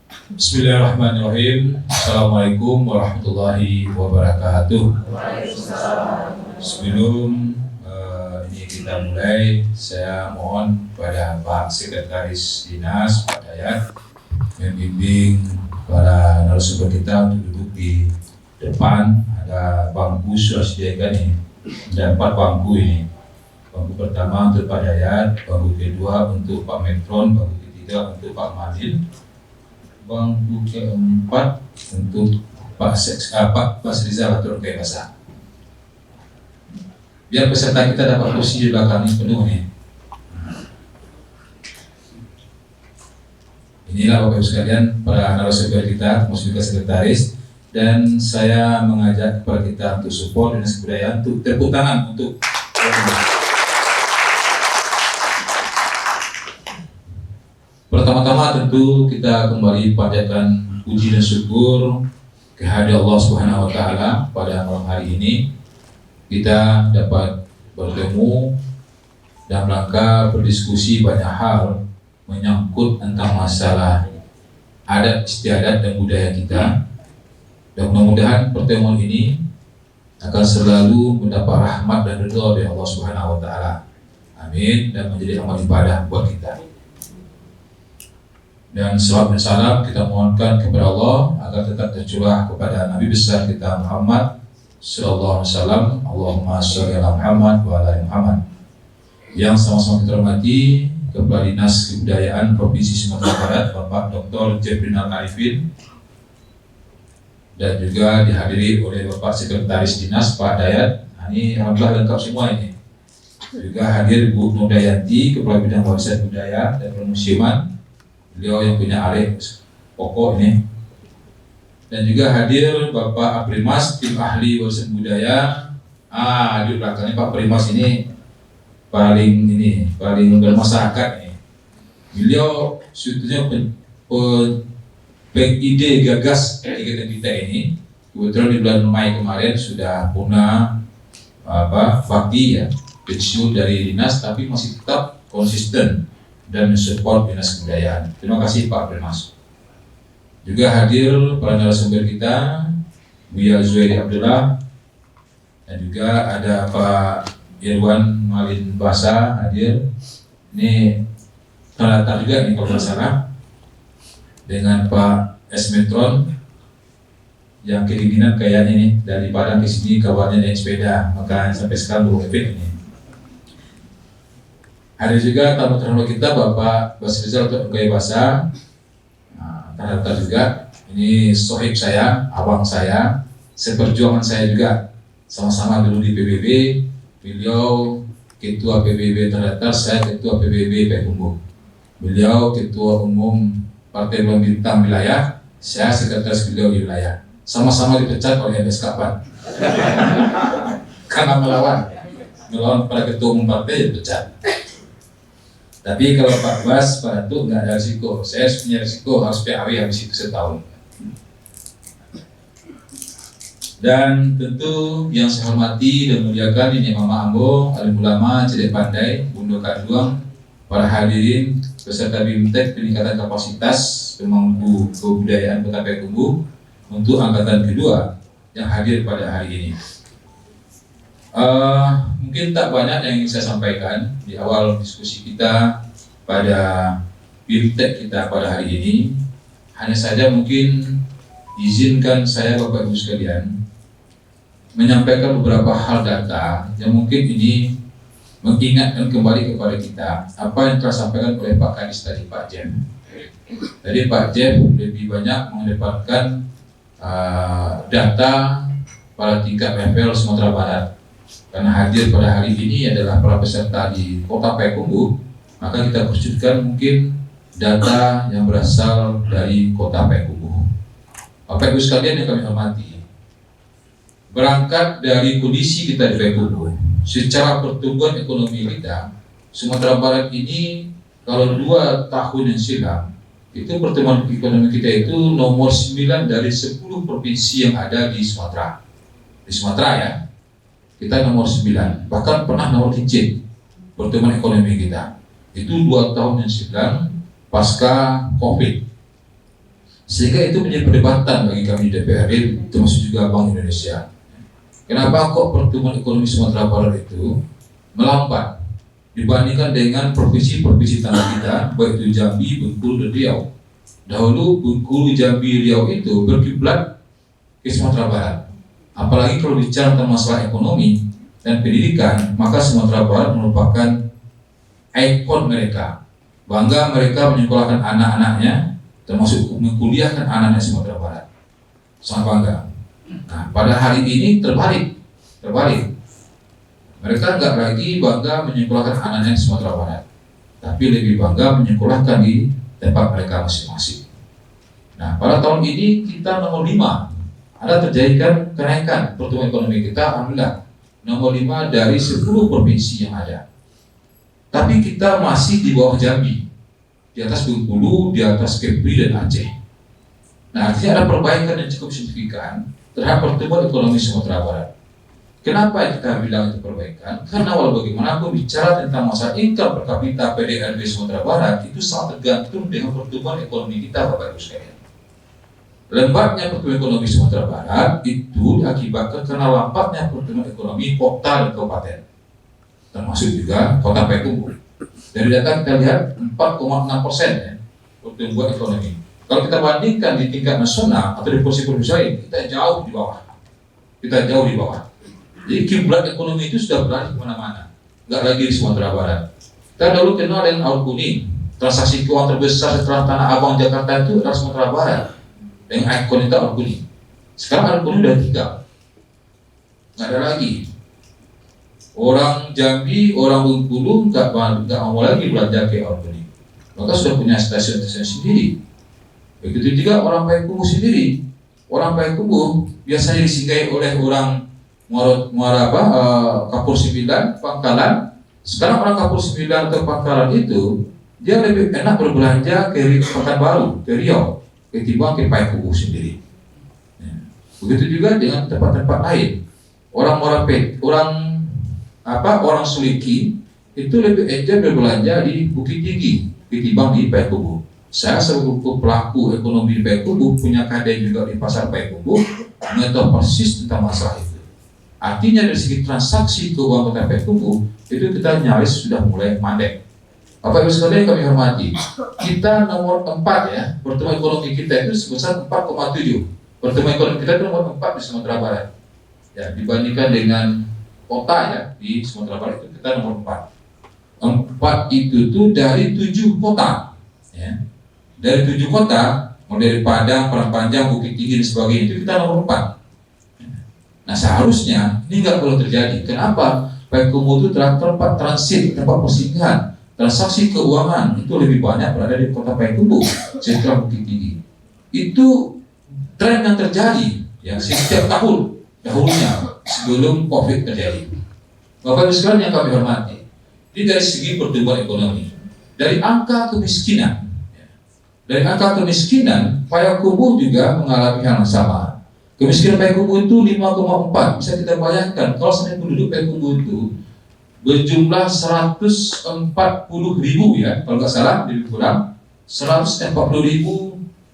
Bismillahirrahmanirrahim. Assalamualaikum warahmatullahi wabarakatuh. Sebelum ini kita mulai, saya mohon pada Pak Sekretaris Dinas Pak Dayat membimbing para narasumber kita untuk duduk di depan. Ada bangku sudah disediakan ini, ada 4 bangku ini. Bangku pertama untuk Pak Dayat, bangku kedua untuk Pak Metron, bangku ketiga untuk Pak Madin, bangku keempat untuk Pak Rizal atau Rukai Basah. Biar peserta kita dapat kursi di belakang ini penuh nih. Inilah Bapak Ibu sekalian para narasumber kita, termasuk juga sekretaris, dan saya mengajak kepada kita untuk support Dinas Kebudayaan untuk tepuk tangan untuk pertama-tama tentu kita kembali panjatkan puji dan syukur kehadirat Allah Subhanahu wa taala pada malam hari ini. Kita dapat bertemu dalam rangka berdiskusi banyak hal menyangkut tentang masalah adat istiadat dan budaya kita. Dan mudah-mudahan pertemuan ini akan selalu mendapat rahmat dan ridha dari Allah Subhanahu wa taala. Amin, dan menjadi amal ibadah buat kita. Dan salawat dan salam kita mohonkan kepada Allah agar tetap tercurah kepada Nabi besar kita Muhammad sallallahu alaihi wasallam. Allahumma sholli ala Muhammad wa ala Muhammad. Yang sama-sama kita hormati Kepala Dinas Kebudayaan Provinsi Sumatera Barat Bapak Dr. Jeprinal Arifin, dan juga dihadiri oleh Bapak Sekretaris Dinas Pak Dayat. Ini alhamdulillah lengkap semua ini. Juga hadir Bu Nudayanti, Kepala Bidang Warisan Budaya dan Permusiman. Beliau yang punya alih pokok ini. Dan juga hadir Bapak Aprimas, tim ahli warisan budaya. Di belakangnya Pak Primas ini paling bermasyarakat ini. Beliau sebetulnya pengide gagas kegiatan kita ini. Kebetulan di bulan Mei kemarin sudah punah fakti ya, pensiun dari dinas, tapi masih tetap konsisten dan mensupport Dinas Kebudayaan. Terima kasih Pak Primas. Juga hadir para narasumber kita, Buya Zuhairi Abdullah, dan juga ada Pak Irwan Malin Basa hadir. Ini terlatar juga nih kalau nggak salah, dengan Pak S. Metron yang kedinginan kayaknya nih dari Padang ke sini kabarnya naik sepeda, maka sampai sekarang belum efek ini. Ada juga tamu terhormat kita Bapak Rizal atau Rukai Basah. Ternyata juga ini sohib saya, abang saya, seperjuangan saya juga, sama-sama dulu di PBB. Beliau Ketua PBB Terdatar, saya Ketua PBB Payakumbuh. Beliau Ketua Umum Partai Bulan Bintang Wilayah, saya Sekretaris beliau di wilayah. Sama-sama dipecat oleh Beskapan karena melawan para Ketua Umum Partai dipecat. Tapi kalau Pak Bas, Pak Datuk nggak ada risiko. Saya punya risiko harus PAW habis itu setahun. Dan tentu yang saya hormati dan muliakan ini Mama Ambo, alim ulama, Cedek Pandai, Bundo Kaduang, para hadirin peserta BIMTEK peningkatan kapasitas pemangku kebudayaan Kota Payakumbuh untuk angkatan kedua yang hadir pada hari ini. Mungkin tak banyak yang ingin saya sampaikan di awal diskusi kita pada BIMTEK kita pada hari ini. Hanya saja mungkin izinkan saya Bapak Ibu sekalian menyampaikan beberapa hal data yang mungkin ini mengingatkan kembali kepada kita apa yang telah disampaikan oleh Pak Kadis tadi, Pak Jeff. Tadi Pak Jeff lebih banyak mengedepankan data pada tingkat level Sumatera Barat. Karena hadir pada hari ini adalah para peserta di Kota Payakumbuh, maka kita kerucutkan mungkin data yang berasal dari Kota Payakumbuh. Bapak Ibu sekalian yang kami hormati, berangkat dari kondisi kita di Payakumbuh, secara pertumbuhan ekonomi kita, Sumatera Barat ini kalau 2 tahun yang silam, itu pertumbuhan ekonomi kita itu nomor 9 dari 10 provinsi yang ada di Sumatera. Di Sumatera ya, kita nomor 9, bahkan pernah nomor kincit pertumbuhan ekonomi kita. Itu 2 tahun yang silam pasca COVID. Sehingga itu menjadi perdebatan bagi kami di DPRD, termasuk juga Bank Indonesia. Kenapa kok pertumbuhan ekonomi Sumatera Barat itu melambat dibandingkan dengan provinsi-provinsi tanah kita, baik itu Jambi, Bengkulu, dan Riau. Dahulu Bengkulu, Jambi, Riau itu berkiblat ke Sumatera Barat. Apalagi kalau bicara tentang masalah ekonomi dan pendidikan, maka Sumatera Barat merupakan ikon mereka. Bangga mereka menyekolahkan anak-anaknya, termasuk mengkuliahkan anak-anak Sumatera Barat. Sangat bangga. Nah, pada hari ini terbalik. Mereka nggak lagi bangga menyekolahkan anak-anak Sumatera Barat, tapi lebih bangga menyekolahkan di tempat mereka masing-masing. Nah, pada tahun ini kita nomor 5. Ada terjadikan kenaikan pertumbuhan ekonomi kita, alhamdulillah nomor 5 dari 10 provinsi yang ada. Tapi kita masih di bawah Jambi, di atas Bengkulu, di atas Kepri dan Aceh. Nah, artinya ada perbaikan yang cukup signifikan terhadap pertumbuhan ekonomi Sumatera Barat. Kenapa kita bilang itu perbaikan? Karena walau bagaimanapun bicara tentang masalah income per kapita PDRB Sumatera Barat itu sangat tergantung dengan pertumbuhan ekonomi kita, Bapak Ibu sekalian. Lambatnya pertumbuhan ekonomi Sumatera Barat itu diakibatkan karena lambatnya pertumbuhan ekonomi kota dan kabupaten, termasuk juga kota Payakumbuh. Dari data kita lihat 4,6% ya, pertumbuhan ekonomi. Kalau kita bandingkan di tingkat nasional atau di provinsi-provinsi lain, kita jauh di bawah. Jadi kiblat ekonomi itu sudah beralih kemana-mana, nggak lagi di Sumatera Barat. Kita dulu kenal dengan Aur Kuning, transaksi keuangan terbesar setelah Tanah Abang Jakarta itu adalah Sumatera Barat, dengan ikon itu Aur Kuning. Sekarang Aur Kuning udah 3, nggak ada lagi. Orang Jambi, orang Bengkulu nggak mau lagi belanja ke Aur Kuning, maka sudah punya stasiun-stasiun sendiri. Begitu juga orang Payakumbuh sendiri. Orang Payakumbuh biasanya disinggahi oleh orang Kapur 9, Pangkalan. Sekarang orang Kapur 9 atau Pangkalan itu dia lebih enak berbelanja ke Pekanbaru, ke Riau, ketimbang ke Payakumbuh sendiri. Begitu juga dengan tempat-tempat lain. Orang Suliki itu lebih enjoy berbelanja di Bukit Tinggi ketimbang di Payakumbuh. Saya sebagai pelaku ekonomi di Payakumbuh, punya kadang juga di pasar Payakumbuh, mengetahui persis tentang masalah itu. Artinya dari segi transaksi keuangan kota Payakumbuh itu kita nyaris sudah mulai mandek. Bapak Ibu sekalian kami hormati, kita nomor 4 ya, pertumbuhan ekonomi kita itu sebesar 4,7. Pertumbuhan ekonomi kita itu nomor 4 di Sumatera Barat. Ya, dibandingkan dengan kota ya di Sumatera Barat itu kita nomor 4. 4 itu tuh dari 7 kota. Ya. Dari 7 kota, mulai dari Padang, Parangpanjang, Bukit Tinggi dan sebagainya itu kita nomor 4. Nah seharusnya ini nggak perlu terjadi. Kenapa? Payakumbuh itu tempat transit, tempat persinggahan, transaksi keuangan itu lebih banyak berada di kota Payakumbuh setelah Bukit Tinggi. Itu tren yang terjadi ya setiap tahun dahulunya sebelum COVID terjadi. Bapak Ibu sekalian yang kami hormati, ini dari segi pertumbuhan ekonomi, dari angka kemiskinan. Dari angka kemiskinan, Payakumbuh juga mengalami hal yang sama. Kemiskinan Payakumbuh itu 5,4. Bisa kita bayangkan kalau sebenarnya penduduk Payakumbuh itu berjumlah 140.000 ya, kalau nggak salah lebih kurang 140.000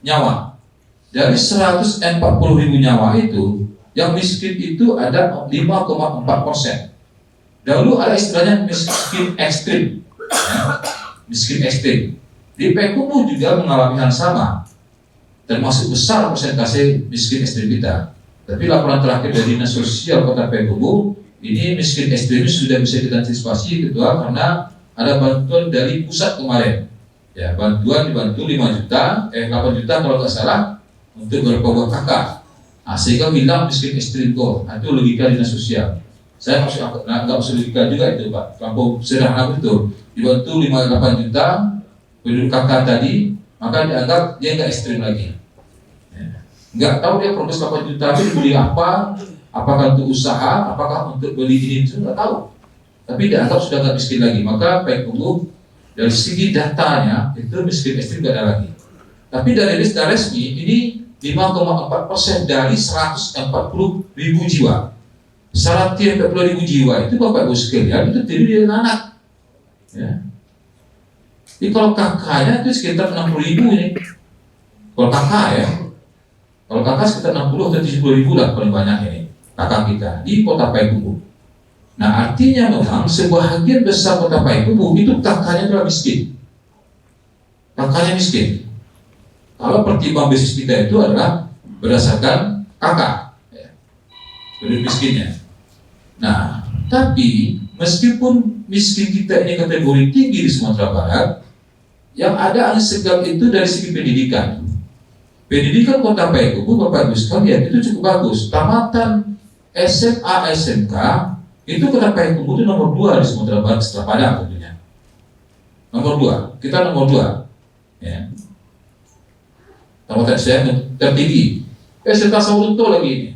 nyawa. Dari 140.000 nyawa itu, yang miskin itu ada 5,4%. Dahulu ada istilahnya miskin ekstrim, ya, miskin ekstrim. Di Payakumbuh juga mengalami hal sama, termasuk besar persentase miskin ekstrim kita. Tapi laporan terakhir dari Dinas Sosial Kota Payakumbuh, ini miskin ekstrim sudah bisa diantisipasi kedua karena ada bantuan dari pusat kemarin. Ya, bantuan dibantu 8 juta kalau nggak salah untuk beberapa buah kakak. Nah, sehingga hilang miskin ekstrim kok. Nah, itu logika Dinas Sosial. Saya nggak masuk logika juga itu Pak. Kampung sederhana itu dibantu 8 juta penduduk kakak tadi, maka dianggap dia nggak ekstrim lagi. Nggak tahu dia produksi 8 juta itu dibeli apa, apakah untuk usaha, apakah untuk beli ini itu nggak tahu. Tapi dianggap sudah nggak miskin lagi. Maka Payakumbuh dari segi datanya itu miskin ekstrim nggak ada lagi. Tapi dari list resmi ini 5,4% dari 140.000 jiwa. 140.000 jiwa itu Bapak Ibu sekalian itu terdiri dari anak. Ya. Jadi kalau kakaknya itu sekitar 60.000 ini. Kalau kakak ya, kalau kakak sekitar 60 atau 70 ribu lah paling banyak ini kakak kita di Kota Payakumbuh. Nah artinya memang sebahagian besar Kota Payakumbuh itu kakaknya adalah miskin. Kakaknya miskin. Kalau pertimbangan bisnis kita itu adalah berdasarkan kakak, ya, penduduk miskinnya. Nah, tapi meskipun miskin kita ini kategori tinggi di Sumatera Barat, yang ada angin segar itu dari segi pendidikan. Pendidikan Kota Payakumbuh, Bapak Ibu sekalian, itu cukup bagus. Tamatan SMA, SMK itu Kota Payakumbuh itu nomor 2 di Sumatera Barat setelah Padang tentunya. Nomor 2, kita nomor 2. Ya. Tamatan SMA tertinggi. Serta Sauruto lagi ini.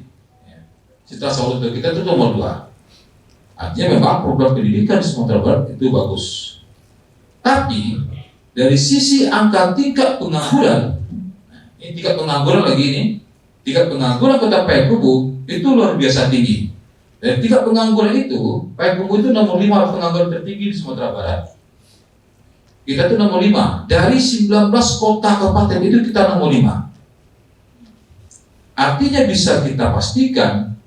Ya. Serta Sauruto kita itu nomor 2. Artinya memang program pendidikan di Sumatera Barat itu bagus. Tapi dari sisi angka tingkat pengangguran, ini tingkat pengangguran lagi ini, tingkat pengangguran Kota Payakumbuh itu luar biasa tinggi. Dan tingkat pengangguran itu, Payakumbuh itu nomor 5 pengangguran tertinggi di Sumatera Barat. Kita itu nomor 5. Dari 19 kota kabupaten itu kita nomor 5. Artinya bisa kita pastikan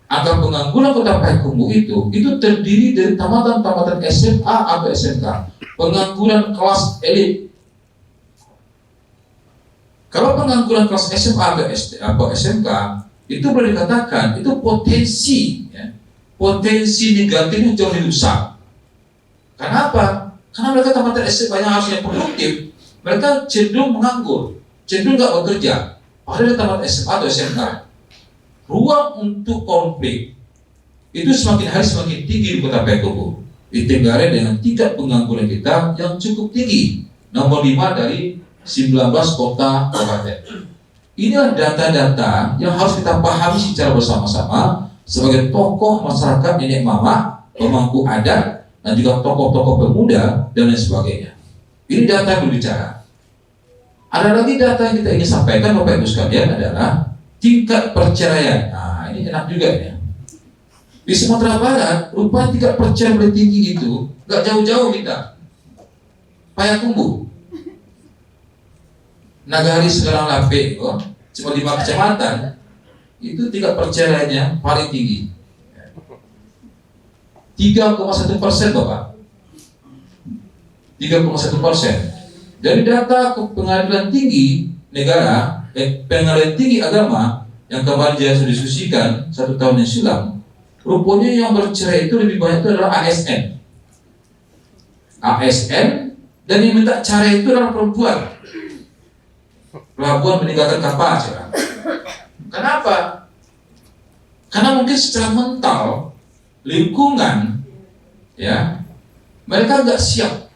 angka pengangguran Kota Payakumbuh itu terdiri dari tamatan-tamatan SMA atau SMK, pengangguran kelas elit. Kalau pengangguran kelas SMA atau SMK itu boleh dikatakan itu potensi, ya, potensi negatifnya jauh lebih besar. Kenapa? Karena mereka tamatan SMA yang harusnya produktif, mereka cenderung menganggur, cenderung nggak bekerja. Padahal tamat SMA atau SMK, ruang untuk konflik itu semakin hari semakin tinggi di Kota Payakumbuh. Ditenggarai dengan tingkat pengangguran kita yang cukup tinggi, nomor 5 dari 19 kota kabupaten. Inilah data-data yang harus kita pahami secara bersama-sama sebagai tokoh masyarakat, nenek mama, pemangku adat, dan juga tokoh-tokoh pemuda dan lain sebagainya. Ini data yang berbicara. Ada lagi data yang kita ingin sampaikan Bapak Ibu sekalian adalah tingkat perceraian. Nah ini enak juga ya. Di Sumatera Barat, rupanya tingkat perceraian paling tinggi itu gak jauh-jauh kita. Payakumbuh, Nagari, Sekarang, Lape, cuma 5 kecamatan, itu tingkat perceraiannya paling tinggi. 3,1% Bapak. 3,1%. Dari data pengadilan tinggi negara, pengadilan tinggi agama yang kemarin dia sudah diskusikan 1 tahun yang silam, rupanya yang bercerai itu lebih banyak itu adalah ASN. ASN dan yang minta cerai itu adalah perempuan. Pelabuhan meninggalkan kapal sekarang. Kenapa? Karena mungkin secara mental, lingkungan, ya, mereka nggak siap.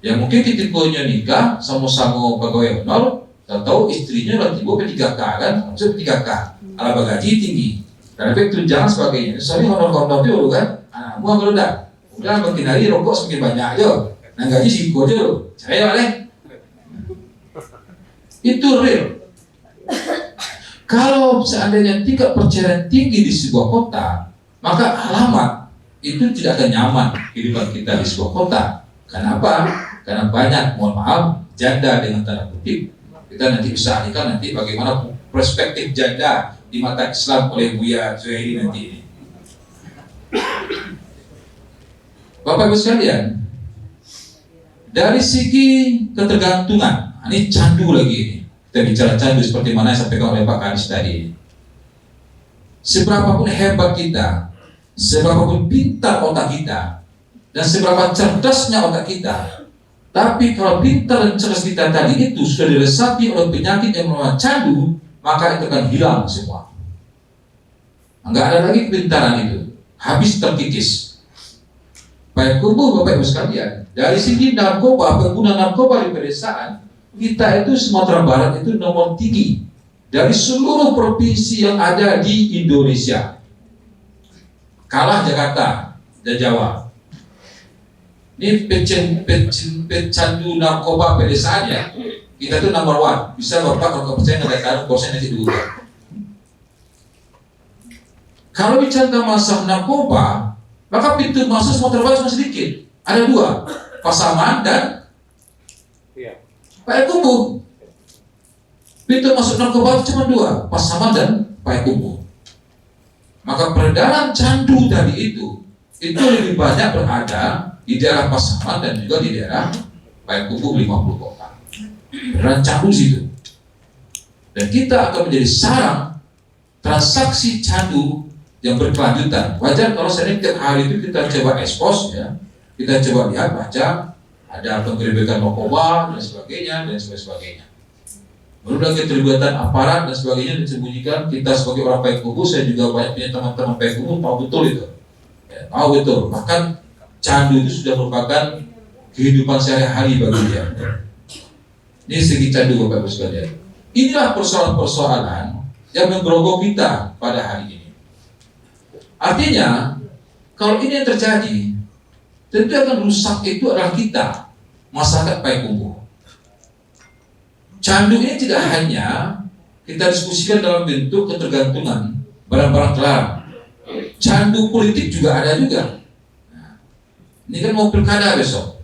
Ya mungkin tipe-tipenya nikah sama-sama pegawai honor, tahu istrinya udah tiba P3K kan, maksud P3K, ala gaji tinggi, karena tunjangan sebagainya. Soalnya honor-honor dulu kan, gua udah makin hari rokok semakin banyak aja, nah gaji siko aja lo, saya oleh itu real. Kalau seandainya tingkat perceraian tinggi di sebuah kota, maka alamat itu tidak akan nyaman kehidupan kita di sebuah kota. Kenapa? Karena banyak, mohon maaf, janda dengan tanda kutip. Kita nanti bisa alihkan nanti bagaimana perspektif janda di mata Islam oleh Buya Zuhairi nanti ini. Bapak Ibu sekalian, dari segi ketergantungan, ini candu lagi ini. Kita bicara candu seperti mana yang disampaikan oleh Pak Kadis tadi. Seberapapun hebat kita, seberapapun pintar otak kita, dan seberapa cerdasnya otak kita, tapi kalau pintar dan cerdas kita tadi itu sudah diresapi oleh penyakit yang bernama candu, maka itu akan hilang semua. Enggak ada lagi kepintaran itu, habis terkikis. Payakumbuh Bapak Ibu sekalian, dari segi narkoba, pengguna narkoba di pedesaan, kita itu Sumatera Barat itu nomor tinggi dari seluruh provinsi yang ada di Indonesia. Kalah Jakarta dan Jawa. Ini pecandu narkoba pedesaan ya, kita tuh number 1. Bisa Bapak kalau percaya nggak taruh kursi nanti dulu. Kalau bicara masalah narkoba, maka pintu masuk Sumatera Barat cuma sedikit. Ada 2, Pasaman dan Payakumbuh. Pintu masuk narkoba itu cuma dua, Pasaman dan Payakumbuh. Maka peredaran candu tadi itu lebih banyak berada di daerah Pasaman dan juga di daerah Payakumbuh 50 kota. Peredaran candu situ. Dan kita akan menjadi sarang transaksi candu yang berkelanjutan. Wajar kalau sering tiap hari itu kita coba expose ya, kita coba lihat, baca, ada penggerebekan narkoba dan sebagainya dan sebagainya. Belum lagi keterlibatan aparat dan sebagainya disembunyikan. Kita sebagai orang Payakumbuh, saya juga banyak punya teman-teman Payakumbuh tahu betul itu, ya, tahu betul. Bahkan candu itu sudah merupakan kehidupan sehari-hari bagi dia. Ini segi candu Bapak Ibu sekalian. Inilah persoalan-persoalan yang menggerogok kita pada hari ini. Artinya, kalau ini yang terjadi, tentu akan rusak itu adalah kita, masyarakat Payakumbuh. Candu ini tidak hanya kita diskusikan dalam bentuk ketergantungan barang-barang terlarang. Candu politik juga ada juga. Nah, ini kan mau pilkada besok.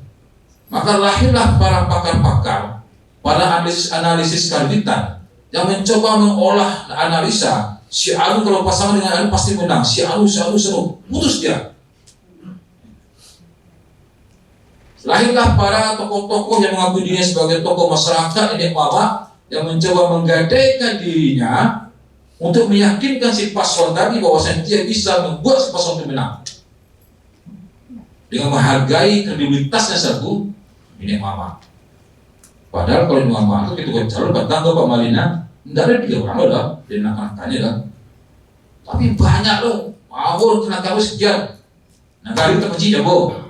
Maka lahirlah para pakar-pakar, para analisis karbitan yang mencoba mengolah analisa. Si Anu kalau pasangan dengan Anu pasti menang. Si Anu seru, putus dia. Lahirlah para tokoh-tokoh yang mengaku dirinya sebagai tokoh masyarakat ini mama yang mencoba menggadaikan dirinya untuk meyakinkan si paslon tadi bahwasanya dia bisa membuat si paslon itu menang dengan menghargai kredibilitasnya satu ini mama. Padahal kalau ini mama itu kita calon batang Pak Malina tidak ada 3 orang loh dan anak-anaknya dah. Tapi banyak loh, awal kena tahu sekian. Nah kali kita kunci ya bo.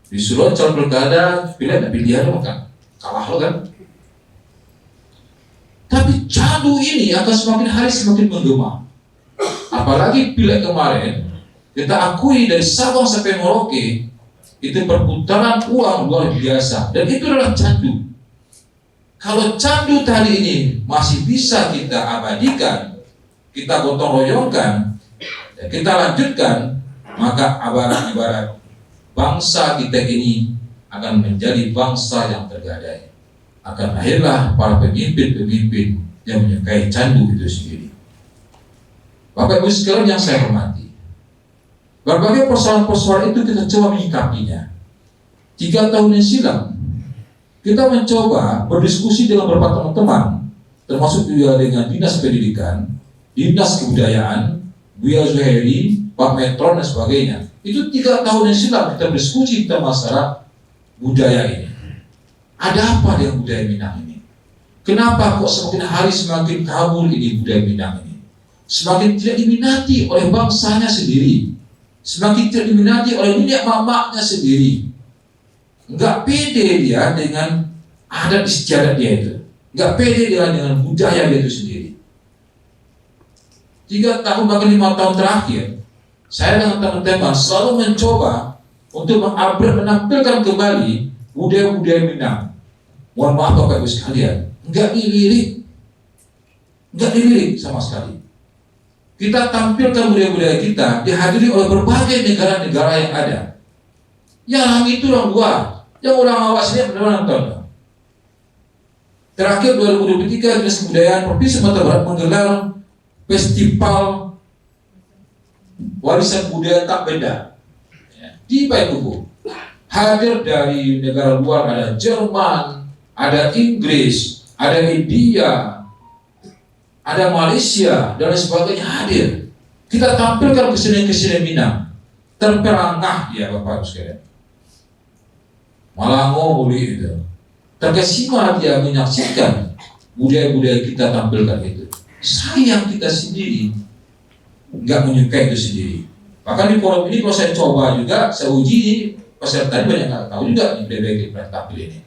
Disuruh calon pilkada, pilih dia loh kan, kalah lo kan. Tapi candu ini akan semakin hari semakin menggema. Apalagi pilih kemarin, kita akui dari Sabang sampai Merauke itu perputaran uang luar biasa dan itu adalah candu. Kalau candu tadi ini masih bisa kita abadikan, kita gotong royongkan, kita lanjutkan, maka ibarat bangsa kita ini akan menjadi bangsa yang tergadai. Akan lahirlah para pemimpin-pemimpin yang menyukai candu itu sendiri. Bapak Ibu sekalian yang saya hormati, berbagai persoalan-persoalan itu kita coba menyikapinya. 3 tahun yang silam kita mencoba berdiskusi dengan beberapa teman-teman, termasuk juga dengan Dinas Pendidikan, Dinas Kebudayaan, Buya Zuhairi, Pak Metron dan sebagainya. Itu 3 tahun yang silam kita berdiskusi tentang masalah budaya ini. Ada apa dengan budaya Minang ini? Kenapa kok semakin hari semakin kabur ini budaya Minang ini? Semakin tidak diminati oleh bangsanya sendiri, semakin tidak diminati oleh nenek mamaknya sendiri. Enggak pede dia dengan adat istiadat dia itu, enggak pede dia dengan budaya dia itu sendiri. 3 tahun bahkan 5 tahun terakhir, saya dengan teman-teman selalu mencoba untuk menampilkan kembali budaya-budaya Minang. Mohon maaf Bapak Ibu sekalian, enggak dilirik sama sekali. Kita tampilkan budaya-budaya kita dihadiri oleh berbagai negara-negara yang ada. Yang itu orang luar, yang orang awas ini benar nonton. Terakhir 2023 Dinas Kebudayaan Provinsi Sumatera Barat menggelar festival warisan budaya tak benda di Payakumbuh. Hadir dari negara luar, ada Jerman, ada Inggris, ada India, ada Malaysia dan sebagainya hadir. Kita tampilkan kesenian-kesenian Minang. Terperangah ya Bapak Ibu sekalian. Malango boleh itu. Terkesima dia menyaksikan budaya-budaya kita tampilkan itu. Sayang kita sendiri nggak menyukai itu sendiri. Bahkan di forum ini kalau saya coba juga, saya uji peserta banyak nggak tahu juga nih budaya kita tampil ini.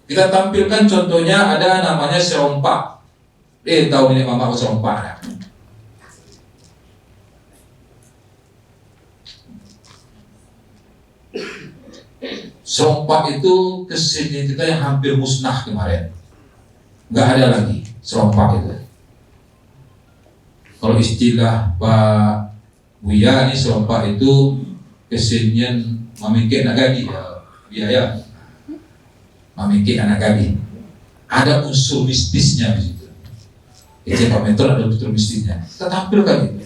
Kita tampilkan contohnya ada namanya serompak. Tahu ini mama serompak ada. Serompak itu kesenian kita yang hampir musnah kemarin. Nggak ada lagi serompak itu. Kalau istilah Pak Buya ini serompak itu kesenian mamike nagadi ya, biaya. memikir anak kami. Ada unsur mistisnya di situ. Kecil Pak Mentor ada unsur mistisnya. Kita tampilkan itu.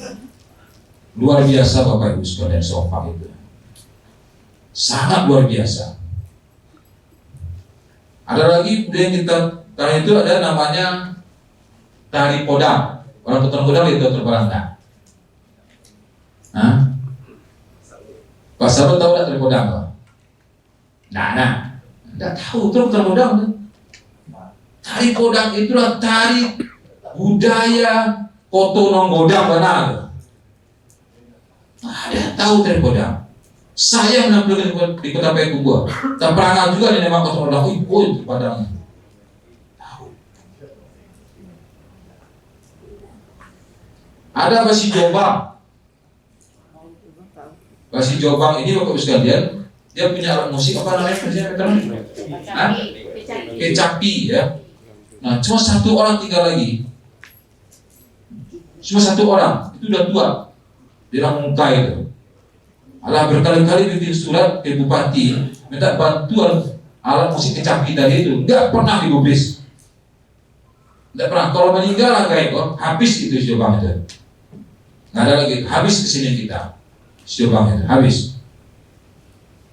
Luar biasa Bapak Ibu sekalian sofa itu. Sangat luar biasa. Ada lagi yang kita tadi itu ada namanya tari podang. Orang keturunan podang itu terbarang enggak? Hah? Pak Sahabat tahu enggak tari podang? Nah, enggak tahu terus tari podang. Tari podang itulah tari budaya Koto Nonggodang benar. Ada tahu tari podang. Saya menampilkan di Kota Payakumbuh. Dan Perangau juga di nama Koto Nonggodang. Itu padang. Tahu. Ada Basi Jombang. Basi Jombang ini Bapak Ibu sekalian, dia punya alat musik apa namanya? Kecapi ya. Nah, cuma satu orang tinggal lagi. Cuma satu orang, itu udah tua. Dia muka itu. Allah berkali-kali bikin surat ke bupati minta bantuan alat musik kecapi tadi itu. Enggak pernah digubris. Enggak pernah. Kalau meninggal agak ekor, habis itu Jombang itu. Nggak ada lagi, habis kesini kita. Jombang itu, habis.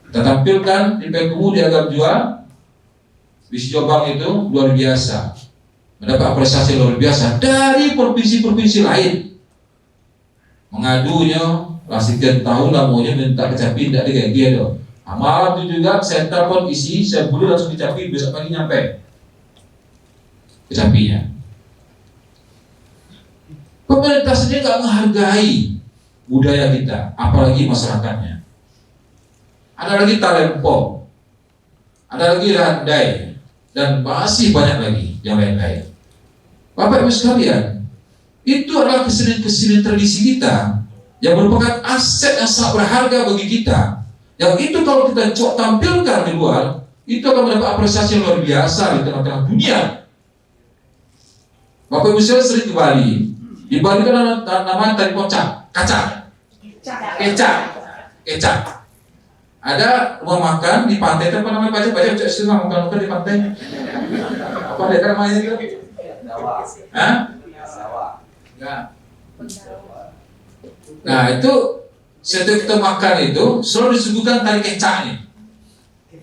Kita tampilkan di Payakumbuh di Agam Jual. Bis Jombang itu luar biasa, mendapat apresiasi luar biasa dari provinsi-provinsi lain. Mengadunya, sekian tahun lah maunya minta kecapi, tidak ada kayak dia dong. Malam itu juga saya telepon isi, saya bulu langsung kecapi, besok pagi nyampe kecapinya. Pemerintah sendiri nggak menghargai budaya kita, apalagi masyarakatnya. Ada lagi talempong, ada lagi randai, dan masih banyak lagi yang lain-lain. Bapak Ibu sekalian, itu adalah kesenian-kesenian tradisi kita yang merupakan aset yang sangat berharga bagi kita. Yang itu kalau kita tampilkan di luar, itu akan mendapat apresiasi yang luar biasa di tengah-tengah dunia. Bapak Ibu sekalian sering ke Bali. Di Bali itu namanya tari kocak, kecak. Ada rumah makan di pantai itu apa namanya? Baca setengah makan di pantai. Apa ada namanya itu? Hah? Enggak. Nah itu setiap kita makan itu selalu disuguhkan tari kecak nih.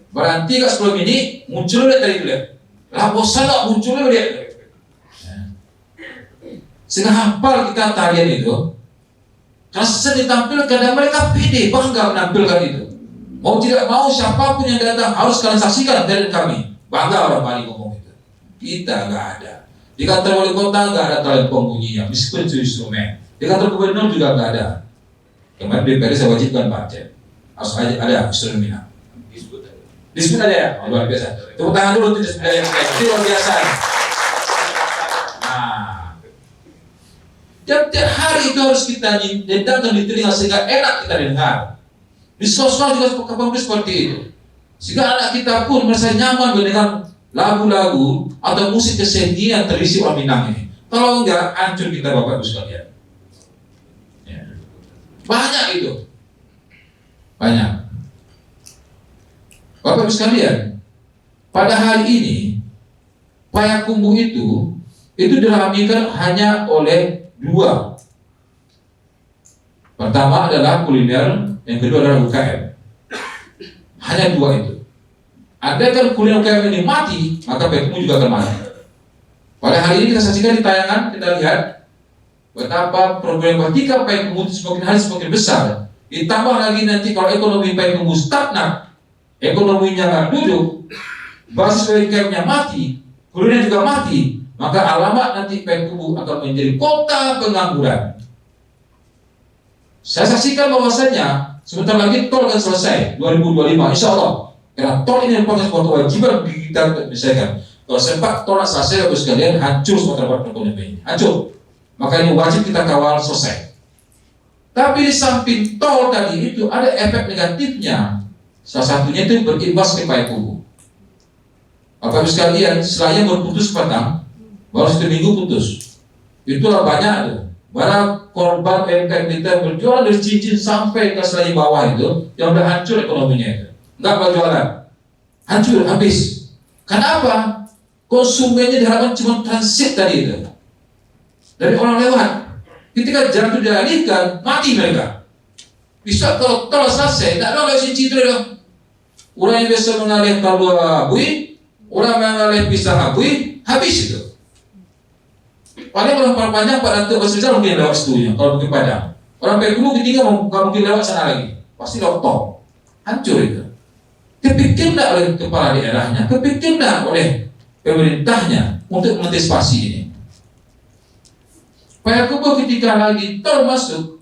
Berarti kat sebelum ini muncul dia tadi dulu. Lah bosan tak muncul dia. Sehingga hafal kita tarian itu. Rasa ditampilkan dan mereka pede bangga menampilkan itu. Mau tidak mau siapapun yang datang harus kalian saksikan dari kami. Bangga orang Bali ngomong itu. Kita nggak ada. Di kantor wali kota nggak ada talempong bunyinya, meskipun itu instrumen. Di kantor gubernur juga nggak ada. Kemarin DPR saya wajibkan Pak Cep. Harus ada instrumen. Disebut aja ya, luar biasa. Tepuk tangan dulu untuk disebut aja. Itu luar biasa. Nah, tiap hari itu harus kita dendangkan di telinga sehingga enak kita dengar. Di sosmed juga kapan seperti itu. Sehingga anak kita pun merasa nyaman mendengar lagu-lagu atau musik kesenian tradisi orang Minang ini. Kalau enggak, hancur kita Bapak Ibu sekalian. Ya. Banyak itu. Banyak. Bapak Ibu sekalian, pada hari ini Payakumbuh itu diramaikan hanya oleh dua. Pertama adalah kuliner, yang kedua adalah UKM. Hanya dua itu. Andaikan kuliner UKM ini mati, maka Payakumbuh juga akan mati. Pada hari ini kita saksikan di tayangan, kita lihat betapa program ketika Payakumbuh semakin hari semakin besar. Ditambah lagi nanti kalau ekonomi Payakumbuh stagnan, ekonominya nggak duduk, basis UKM-nya mati, kuliner juga mati, maka alamat nanti Payakumbuh akan menjadi kota pengangguran. Saya saksikan bahwasanya sebentar lagi tol akan selesai 2025, insya Allah. Karena tol ini merupakan sebuah kewajiban bagi kita untuk menyelesaikan. Kalau sempat tol selesai, Bapak sekalian, hancur Sumatera Barat ekonomi ini, hancur. Maka ini wajib kita kawal selesai. Tapi di samping tol tadi itu ada efek negatifnya. Salah satunya itu berimbas ke Payakumbuh. Bapak Ibu sekalian, setelahnya berputus petang, baru 1 minggu putus. Itulah banyak tuh. Para korban UMKM kita berjualan dari cincin sampai ke selai bawah itu, yang udah hancur ekonominya itu, nggak berjualan, hancur habis. Kenapa? Konsumennya diharapkan cuma transit tadi itu, dari orang lewat. Ketika jalan itu dialihkan, mati mereka. Bisa kalau selesai, tak ada lagi cinta dong. Orang yang biasa mengalih kaldu abui, orang mengalih pisang abui, habis itu. Paling orang panjang Pak Datuk Basri mungkin lewat situnya, kalau mungkin Padang. Orang Pekulu ketiga nggak mungkin lewat sana lagi, pasti lontong, hancur itu. Kepikir tidak oleh kepala daerahnya, kepikir tidak oleh pemerintahnya untuk mengantisipasi ini. Payakumbuh ketika lagi tol masuk,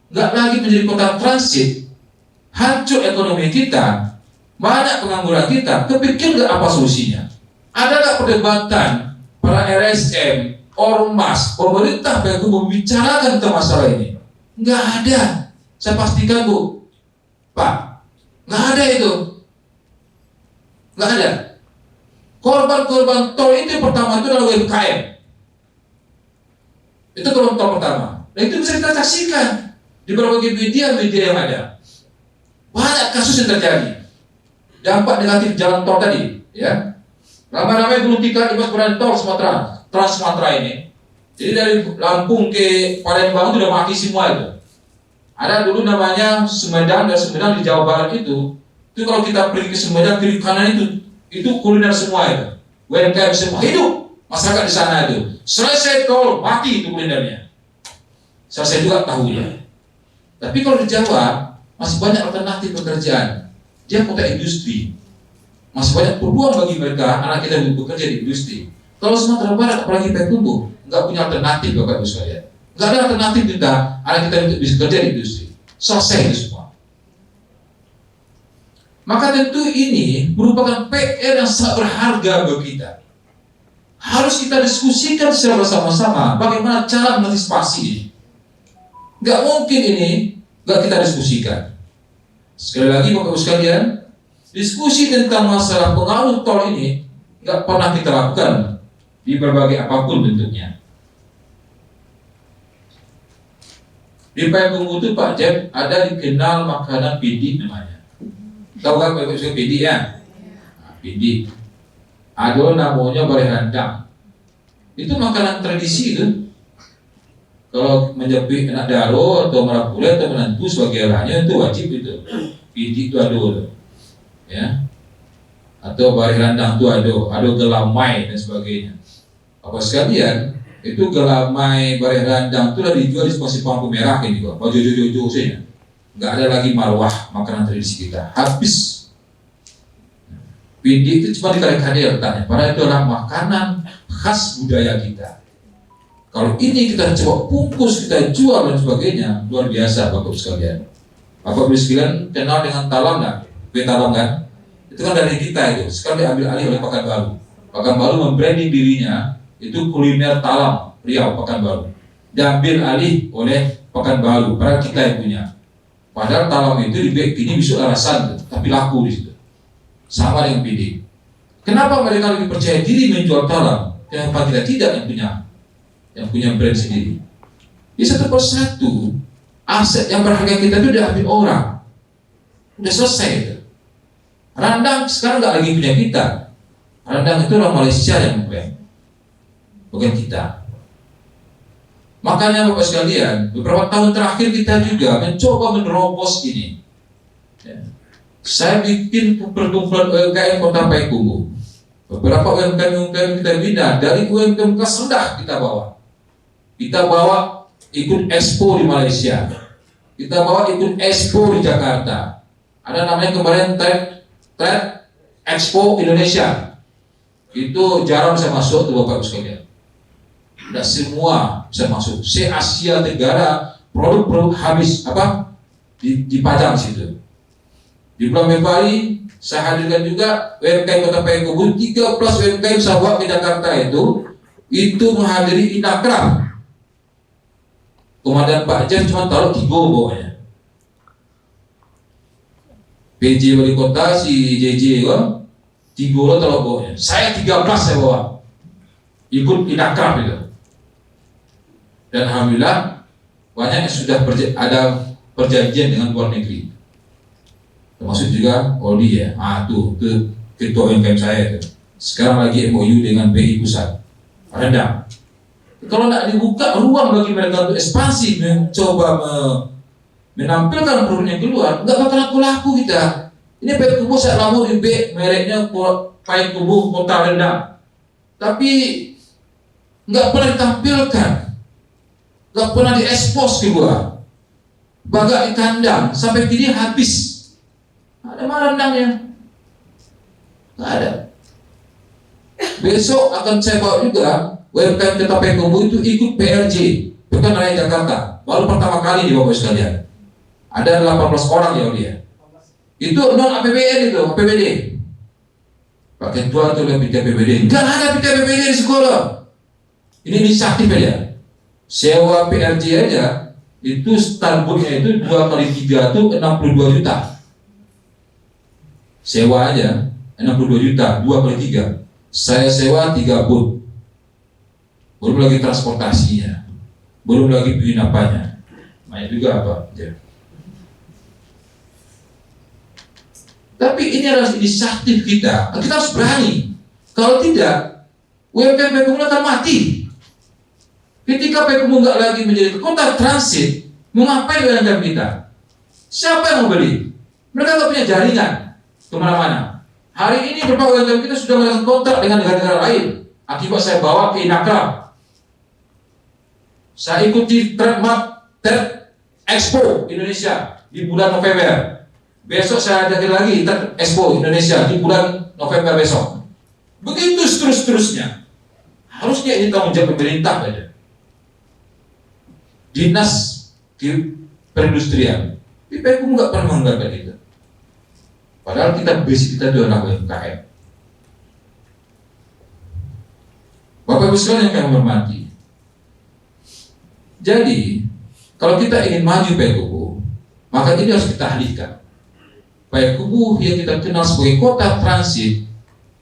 nggak lagi menjadi kota transit, hancur ekonomi kita, banyak pengangguran kita, kepikir nggak apa solusinya? Ada nggak perdebatan para RSM, ormas, pemerintah Payakumbuh membicarakan tentang masalah ini? Nggak ada. Saya pastikan Bu, Pak, nggak ada itu, nggak ada. Korban-korban tol itu yang pertama itu adalah UMKM. Itu korban tol pertama. Dan itu bisa kita saksikan di berbagai media yang ada. Banyak kasus yang terjadi. Dampak negatif jalan tol tadi, ya. Ramai-ramai gulung tikar imbas badan tol Sumatera, Trans Sumatera ini. Jadi dari Lampung ke Palembang itu sudah mati semua itu. Ada dulu namanya Sumedang, dan Sumedang di Jawa Barat itu kalau kita pergi ke Sumedang kiri kanan itu kuliner semua itu. UMKM semua hidup masyarakat di sana itu. Selesai tol mati itu kulinernya. Selesai juga tahunya. Tapi kalau di Jawa masih banyak alternatif pekerjaan. Dia kota industri. Masih banyak peluang bagi mereka anak kita bekerja di industri. Kalau Sumatera Barat apalagi Payakumbuh nggak punya alternatif Bapak Ibu sekalian. Nggak ada alternatif kita anak kita bisa kerja di industri. Selesai itu semua. Maka tentu ini merupakan PR yang sangat berharga bagi kita. Harus kita diskusikan secara bersama-sama bagaimana cara mengantisipasi ini. Nggak mungkin ini nggak kita diskusikan. Sekali lagi Bapak Ibu sekalian, diskusi tentang masalah pengaruh tol ini nggak pernah kita lakukan di berbagai apapun bentuknya. Di Payakumbuh itu Pak Jeb ada dikenal makanan pidik namanya. Tahu kan Bapak Ibu pidik ya? Nah, pidik. Ada namanya bareh randang. Itu makanan tradisi itu. Kalau menjepit anak daro atau merapule atau menantu sebagai arahnya itu wajib itu. Pidik itu ada, ya. Atau bareh randang itu ada gelamai dan sebagainya. Apa sekalian? Itu gelamai bareh randang itu udah dijual di Simpang Merah ini kok. Baju jojo saja. Nggak ada lagi marwah makanan tradisi kita. Habis. Pidik itu cuma dikali-kali letaknya. Padahal itu adalah makanan khas budaya kita. Kalau ini kita coba bungkus, kita jual dan sebagainya, luar biasa Bapak Ibu sekalian. Bapak Ibu sekalian kenal dengan talam nggak? Kue talam kan? Itu kan dari kita itu. Sekarang diambil alih oleh Pekanbaru. Pekanbaru membranding dirinya itu kuliner talam Riau Pekanbaru. Diambil alih oleh Pekanbaru. Padahal kita yang punya. Padahal talam itu dibuat kini bisu alasan, tapi laku di situ. Sama dengan PD. Kenapa mereka lebih percaya diri menjual talam? Kenapa kita tidak yang punya brand sendiri? Di satu persatu aset yang berharga kita itu diambil orang. Udah selesai itu. Randang sekarang nggak lagi punya kita. Randang itu orang Malaysia yang punya, bukan kita. Makanya Bapak sekalian, beberapa tahun terakhir kita juga mencoba menerobos ini. Ya. Saya bikin perkumpulan UMKM Kota Payakumbuh. Beberapa UMKM kita bina dari UMKM kelas rendah kita bawa. Kita bawa ikut Expo di Malaysia. Kita bawa ikut Expo di Jakarta. Ada namanya kemarin Trade Expo Indonesia. Itu jarang bisa masuk tuh Bapak Ibu sekalian. Tidak semua bisa masuk. Se-Asia Tenggara produk-produk habis dipajang situ. Di bulan Februari saya hadirkan juga UMKM Kota Payakumbuh 13 UMKM sahabat di Jakarta itu menghadiri Inakraf. Komandan Pak Jen cuma taruh 3 bawahnya. PJ Wali Kota si JJ 3 taruh bawahnya. Saya 13 saya bawa. Ikut Inakraf itu. Dan alhamdulillah banyak yang sudah ada perjanjian dengan luar negeri. Termasuk juga Odi ya. Tuh ke ketua UMKM saya itu. Sekarang lagi MOU dengan BI Pusat, rendah. Kalau tidak dibuka ruang bagi mereka untuk ekspansi, mencoba menampilkan produknya keluar, nggak bakal laku kita. Ini Payakumbuh saya lama di B, mereknya Payakumbuh Kota Rendang, tapi nggak pernah ditampilkan, nggak pernah diekspos keluar. Bagak di kandang sampai kini habis. Ada mana rendangnya? Nggak ada. Besok akan saya bawa juga UMKM Kota Payakumbuh itu ikut PRJ, Pekan Raya Jakarta. Baru pertama kali di Bapak sekalian. Ada 18 orang ya dia. Itu non APBN itu, APBD. Pakai tua tuh lebih APBD. Enggak ada APBD di sekolah. Ini inisiatif aja. Sewa PRJ aja itu startbooknya itu 2 kali 3 itu 62 juta. Sewa aja 62 juta, 2 kali 3. Saya sewa 3 booth. Belum lagi transportasinya, belum lagi penginapannya. Banyak juga apa? Ya. Tapi ini adalah inisiatif kita. Kita harus berani. Kalau tidak, UMKM Payakumbuh akan mati. Ketika Payakumbuh nggak lagi menjadi kota transit, mau ngapain UMKM kita? Siapa yang mau beli? Mereka nggak punya jaringan kemana-mana. Hari ini beberapa UMKM kita sudah melakukan kontrak dengan negara-negara lain. Akibat saya bawa ke Inaka, saya ikuti Trade Expo Indonesia di bulan November. Besok saya ada lagi Trade Expo Indonesia di bulan November besok. Begitu terus-terusnya. Harusnya ini tanggung jawab pemerintah saja. Dinas Perindustrian. Tapi Payakumbuh nggak pernah menganggarkan itu. Padahal kita basic kita itu adalah UMKM. Bapak Ibu sekalian yang kami hormati. Jadi, kalau kita ingin maju Payakumbuh, maka ini harus kita alihkan. Payakumbuh yang kita kenal sebagai kota transit,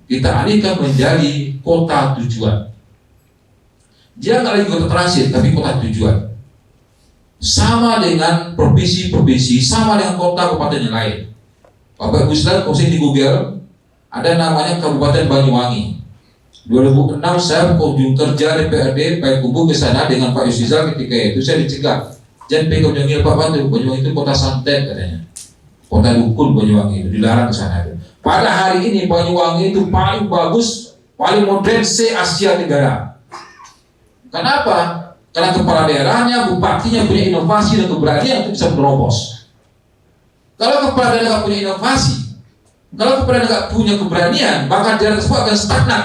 kita alihkan menjadi kota tujuan. Dia nggak lagi kota transit, tapi kota tujuan. Sama dengan provinsi-provinsi, sama dengan kota kabupaten yang lain. Bapak Ibu sekalian, kalau di Google, ada namanya Kabupaten Banyuwangi. 2006 saya kunjung kerja DPRD Payakumbuh ke sana dengan Pak Yusrizal. Ketika itu saya dicegah, jangan pergi Banyuwangi Pak Bantu, Banyuwangi itu kota santet katanya, kota dukun Banyuwangi itu, dilarang ke sana. Pada hari ini Banyuwangi itu paling bagus, paling modern se-Asia Tenggara. Kenapa? Karena kepala daerahnya, bupatinya punya inovasi dan keberanian untuk bisa menerobos. Kalau kepala daerah nggak punya inovasi, kalau kepala daerah nggak punya keberanian, maka daerah tersebut akan stagnan,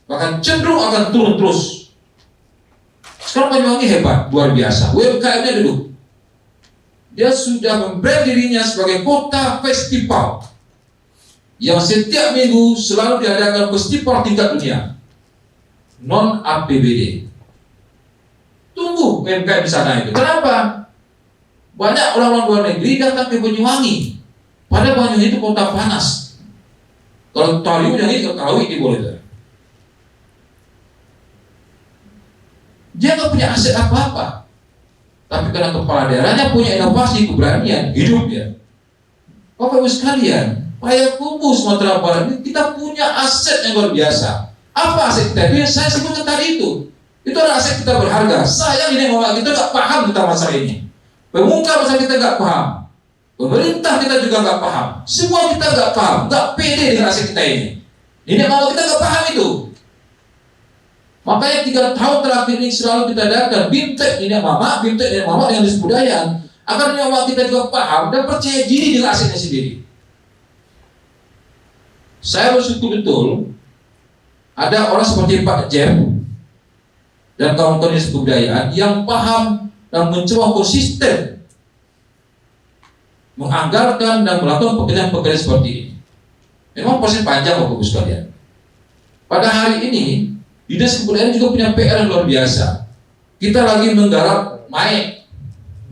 bahkan cenderung akan turun terus. Sekarang Banyuwangi hebat, luar biasa. UMKM-nya duduk. Dia sudah membrand dirinya sebagai kota festival yang setiap minggu selalu diadakan festival tingkat dunia non APBD. Tunggu UMKM di sana itu. Kenapa? Banyak orang-orang luar negeri datang ke Banyuwangi. Padahal Banyuwangi itu kota panas. Kalau tahu yang ini ketahui di boleh. Dia nggak punya aset apa-apa. Tapi karena kepala daerahnya punya inovasi, keberanian, hidup dia. Bapak Ibu sekalian, Payakumbuh Sumatera Barat ini kita punya aset yang luar biasa. Apa aset kita? Itu yang saya sebutkan tadi itu. Itu adalah aset kita berharga. Sayang ini orang kita nggak paham tentang masalah ini. Pemuka masalah kita nggak paham. Pemerintah kita juga nggak paham. Semua kita nggak paham, nggak pede dengan aset kita ini. Ini kalau kita nggak paham itu. Makanya 3 tahun terakhir ini selalu kita adakan BIMTEK ini mama dengan kebudayaan agar nyawa kita juga paham dan percaya diri dengan asetnya sendiri. Saya bersyukur betul ada orang seperti Pak Jem dan kawan-kawan di kebudayaan yang paham dan mencoba konsisten menganggarkan dan melakukan pekerjaan-pekerjaan seperti ini. Memang proses panjang Bapak Ibu sekalian. Pada hari ini Dinas Kebudayaan juga punya PR yang luar biasa. Kita lagi menggarap MAE.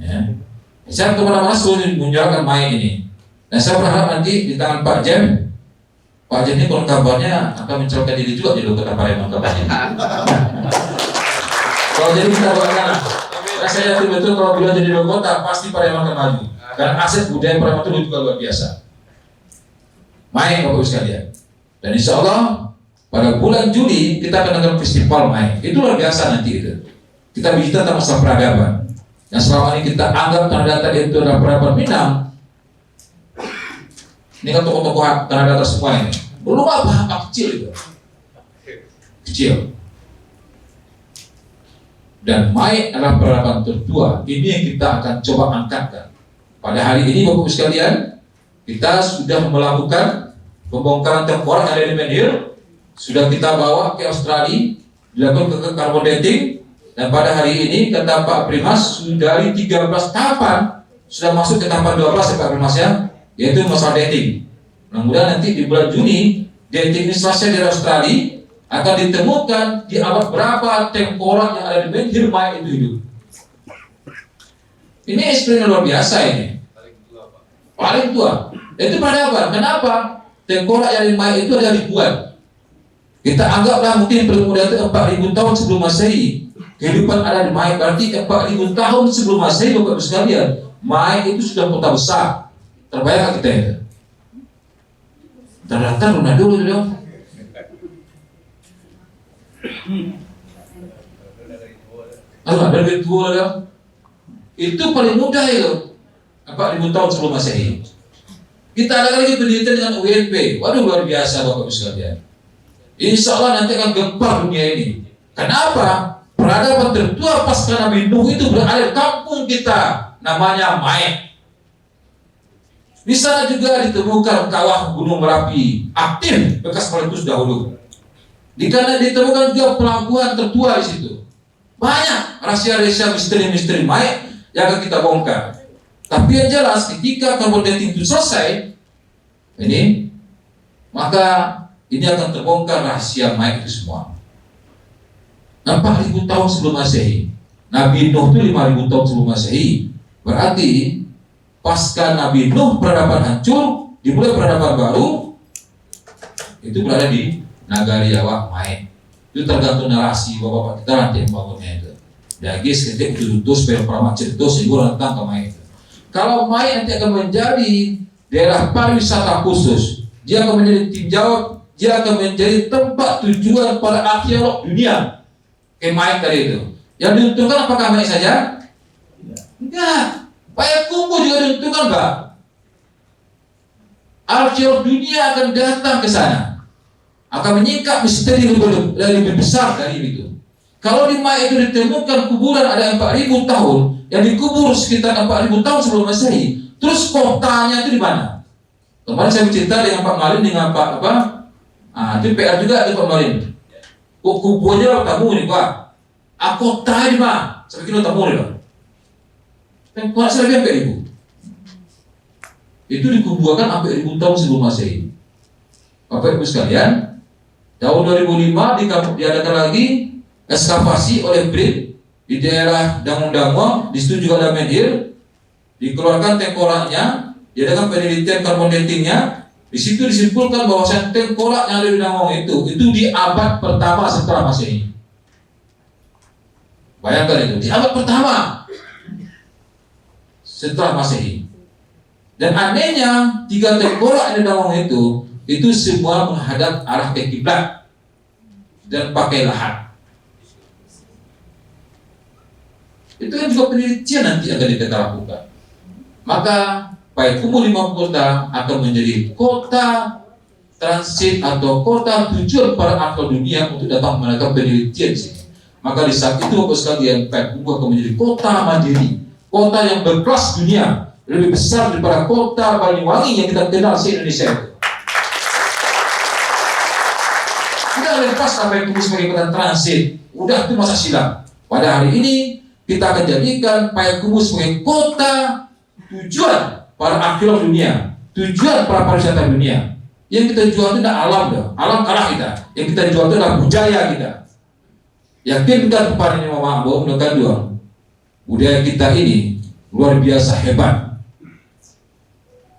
Ya. Saya kemana-mana selalu menjalankan MAE ini. Dan saya berharap nanti di tangan Pak Jem ini kalau kabarnya akan mencalonkan diri juga jadi Kota Pareman kabarnya. Kalau jadi kita doakan. Karena saya yakin betul kalau beliau jadi wali kota pasti Pareman akan maju. Karena aset budaya Pareman itu juga luar biasa. MAE Bapak Ibu sekalian. Dan insya Allah pada bulan Juli kita akan ada festival Mai. Itu luar biasa nanti itu. Kita bicara tentang masalah peradaban. Yang selama ini kita anggap tanah datar itu adalah peradaban Minang. Ini kan tokoh-tokoh tanah datar semua ini. Belum apa kecil itu. Kecil. Dan Mai adalah peradaban tertua. Ini yang kita akan coba angkatkan. Pada hari ini Bapak Ibu sekalian, kita sudah melakukan pembongkaran tengkorak yang ada di Menhir. Sudah kita bawa ke Australia, dilakukan ke carbon dating, dan pada hari ini kata Pak Primas dari 13 tahapan sudah masuk ke tahapan 12 ya Pak Primas ya, yaitu masalah dating. Mudah-mudahan nanti di bulan Juni dating ini selesai di Australia, akan ditemukan di abad berapa tengkorak yang ada di Menhir Mai itu hidup. Ini eksperimen luar biasa ini. Paling tua. Itu peradaban. Kenapa? Tengkorak yang di Mai itu ada ribuan. Kita anggaplah mungkin permuda itu 4.000 tahun sebelum Masehi. Kehidupan ada di Mai berarti 4.000 tahun sebelum Masehi, Bapak Ibu sekalian. Mai itu sudah kota besar. Terbayang kita itu? Terdaftar mana dulu dong? Dari tua dong. Itu paling mudah itu. 4.000 tahun sebelum Masehi. Kita ada lagi penelitian dengan UNP. Waduh luar biasa Bapak Ibu sekalian. Insya Allah nanti akan gempar dunia ini. Kenapa? Peradaban tertua pasca Nabi Nuh itu berada di kampung kita, namanya Mai. Di sana juga ditemukan kawah Gunung Merapi aktif bekas meletus dahulu. Di sana ditemukan juga pelabuhan tertua di situ. Banyak rahasia-rahasia misteri-misteri Mai yang akan kita bongkar. Tapi yang jelas ketika carbon dating itu selesai, ini maka ini akan terbongkar rahasia Mai itu semua. 4.000 tahun sebelum Masehi, Nabi Nuh itu 5.000 tahun sebelum Masehi. Berarti pasca Nabi Nuh peradaban hancur, dimulai peradaban baru, itu berada di Nagari Awak Mai. Itu tergantung narasi bapak-bapak kita nanti yang bangunnya itu. Dagis ketik tutus perparamat cetus ibu tentang ke Mai itu. Kalau Mai nanti akan menjadi daerah pariwisata khusus, dia akan menjadi tinjauan, dia akan menjadi tempat tujuan para arkeolog dunia. Mai tadi itu. Yang diuntungkan apakah Mai saja? Enggak. Payakumbuh juga diuntungkan, Pak. Arkeolog dunia akan datang ke sana, akan menyingkap misteri lebih besar dari itu. Kalau di Mai itu ditemukan kuburan ada 4.000 tahun, yang dikubur sekitar 4.000 tahun sebelum Masehi, terus kotanya itu di mana? Kemarin saya bercerita dengan Pak Malin dengan Pak itu PR juga itu Pak Malin. Kuburannya tamu nih Pak. Kota di mana? Sampai kilo tamu nih Pak. Dan kuat saya lebih 4.000. Itu dikuburkan sampai 1.000 tahun sebelum Masehi. Bapak Ibu sekalian, tahun 2005 diadakan lagi ekskavasi oleh BRIN di daerah Dangun-Dangun, di situ juga ada Menhir, dikeluarkan tengkoraknya, diadakan penelitian carbon datingnya. Di situ disimpulkan bahwa tengkorak yang ada di Dangun itu di abad pertama setelah Masehi. Bayangkan itu, di abad pertama setelah Masehi. Dan anehnya 3 tengkorak yang ada di Dangun itu semua menghadap arah ke kiblat dan pakai lahat. Itu kan juga penelitian nanti akan kita lakukan. Maka Payakumbuh 5 kota akan menjadi kota transit atau kota tujuan para aktor dunia untuk datang melakukan penelitian sini. Maka di saat itu Bapak sekalian, Payakumbuh akan menjadi kota mandiri, kota yang berkelas dunia, lebih besar daripada kota Banyuwangi yang kita kenal di Indonesia itu. Kita lepas Payakumbuh sebagai kota transit, udah itu masa silam. Pada hari ini kita akan jadikan Payakumbuh sebagai kota tujuan para arkeolog dunia, tujuan para pariwisata dunia. Yang kita jual itu adalah alam, alam kalah kita. Yang kita jual itu adalah budaya kita. Yakinkan kepada ini bahwa menekan jual budaya kita ini luar biasa hebat.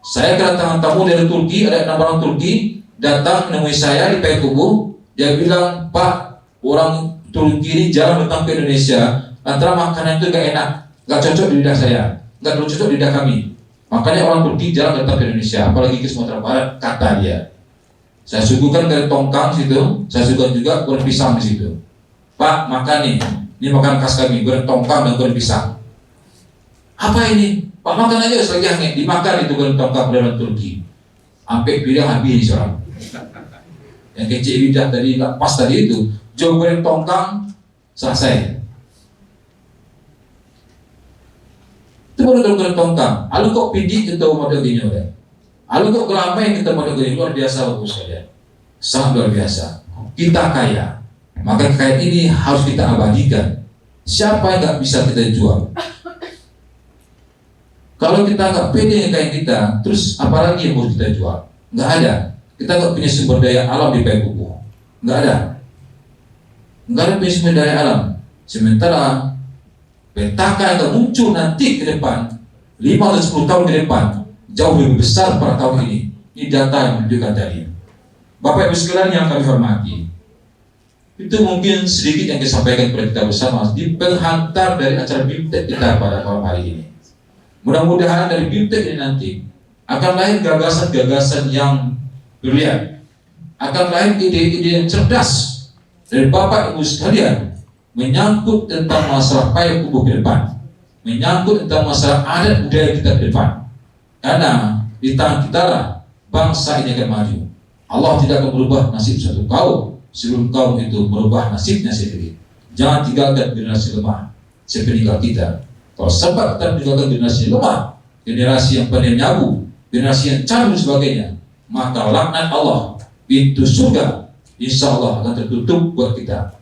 Saya kedatangan tamu dari Turki, ada 6 orang Turki datang menemui saya di Payakumbuh. Dia bilang, Pak, orang Turki ini jarang datang ke Indonesia. Antara makanan itu gak enak, gak cocok di lidah saya, gak cocok di lidah kami. Makanya orang Turki jarang datang ke Indonesia, apalagi ke Sumatera Barat, kata dia. Saya suguhkan dari tongkang situ, saya suguhkan juga goreng pisang di situ. Pak, makan nih, ini makan khas kami, goreng tongkang dan goreng pisang. Apa ini? Pak, makan aja selagi hangat, dimakan itu goreng tongkang dari Turki. Sampai piring habis orang. Yang kecil lidah tadi, nggak pas tadi itu, jauh goreng tongkang, selesai. Itu baru goreng tongkang. Lalu kok pindik kita model gini udah. Lalu kok kelapa yang kita model gini luar biasa bagus sekalian. Sangat luar biasa. Kita kaya, maka kekayaan ini harus kita abadikan. Siapa yang nggak bisa kita jual? Kalau kita nggak pede kayak kita, terus apalagi yang harus kita jual? Nggak ada. Kita nggak punya sumber daya alam di Payakumbuh. Nggak ada. Nggak ada punya sumber daya alam. Sementara petaka yang muncul nanti ke depan, 5 atau 10 tahun ke depan, jauh lebih besar pada tahun ini. Ini data yang menunjukkan tadi. Bapak Ibu sekalian yang kami hormati, itu mungkin sedikit yang disampaikan kepada kita bersama di penghantar dari acara BIMTEK kita pada malam hari ini. Mudah-mudahan dari BIMTEK ini nanti akan lahir gagasan-gagasan yang brilian, akan lahir ide-ide yang cerdas dari Bapak Ibu sekalian menyangkut tentang masalah Payakumbuh ke depan, menyangkut tentang masalah adat budaya kita ke depan. Karena di tangan kita lah bangsa ini akan maju. Allah tidak akan merubah nasib satu kaum sebelum kaum itu merubah nasibnya sendiri. Jangan tinggalkan generasi lemah sepeninggal kita. Kalau sempat kita meninggalkan generasi lemah, generasi yang pandai nyabu, generasi yang candu sebagainya, maka laknat Allah, pintu surga insya Allah akan tertutup buat kita.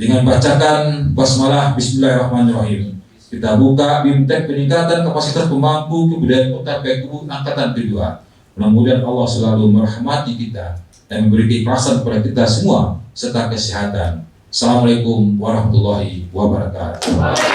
Dengan bacakan basmalah Bismillahirrahmanirrahim, kita buka BIMTEK peningkatan kapasitas pemangku kebudayaan Kota Payakumbuh angkatan kedua. Mudah-mudahan Allah selalu merahmati kita dan memberi keikhlasan kepada kita semua serta kesehatan. Assalamualaikum warahmatullahi wabarakatuh.